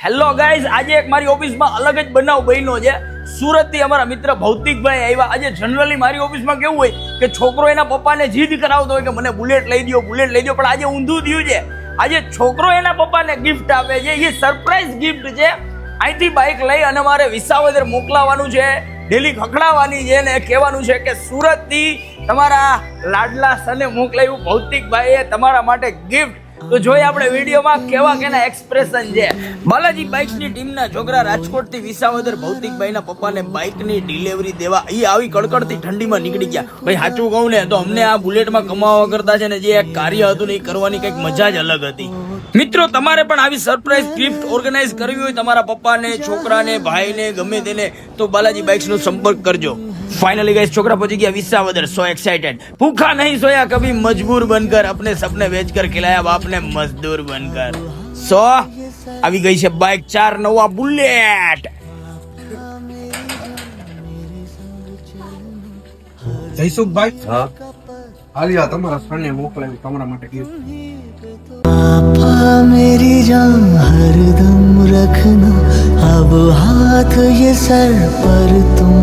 Hello guys, આજે એક મારી ઓફિસમાં અલગ જ બનાવ બન્યો છે. સુરતથી અમારા મિત્ર ભૌતિકભાઈ આવ્યા. આજે જનરલી મારી ઓફિસમાં કેવું હોય કે છોકરો એના પપ્પાને જીદ કરાવતો હોય કે મને બુલેટ લઈ દો, બુલેટ લઈ દો, પણ આજે ઊંધું થયું છે. આજે છોકરો એના પપ્પાને ગિફ્ટ આપે છે. એ સરપ્રાઈઝ ગિફ્ટ છે. અહીંથી બાઇક લઈ અને મારે વિસાવદર મોકલાવાનું છે, ડેલી ખખડાવવાની છે ને કહેવાનું છે કે સુરતથી તમારા લાડલા સને મોકલાવ્યું ભૌતિકભાઈએ તમારા માટે ગિફ્ટ. તો જોઈએ આપણે વિડીયોમાં કેવા કેના એક્સપ્રેશન છે. બાલાજી બાઇક્સની ટીમના છોકરા રાજકોટથી વિસાવદર ભૌતિકભાઈના પપ્પાને બાઇકની ડિલિવરી દેવા એ આવી કડકડતી ઠંડીમાં નીકળી ગયા. ભાઈ સાચું કહું ને તો અમને આ બુલેટમાં કમાવા કરતા છે ને જે એક કાર્ય હતું ને એ કરવાની કંઈક મજા જ અલગ હતી. મિત્રો, તમારે પણ આવી સરપ્રાઈઝ ગિફ્ટ ઓર્ગેનાઇઝ કરવી હોય તમારા પપ્પાને, છોકરાને, ભાઈને, ગમે તેને, તો બાલાજી બાઇક્સનો સંપર્ક કરજો. फाइनली गाइस, छोकरा पहुंच गया विसावदर. So excited. भूखा नहीं सोया कभी, मजबूर बनकर अपने सपने बेचकर खिलाया बाप ने मजदूर बनकर. सो આવી ગઈ છે બાઇક 4 નવા બુલેટ. જયસુખભાઈ, હા આલિયા તમારા ફ્રેન્ડને મોકલાવી તમારા માટે ગિફ્ટ. पापा मेरी जान हरदम रखना, अब हाथ ये सर पर तुम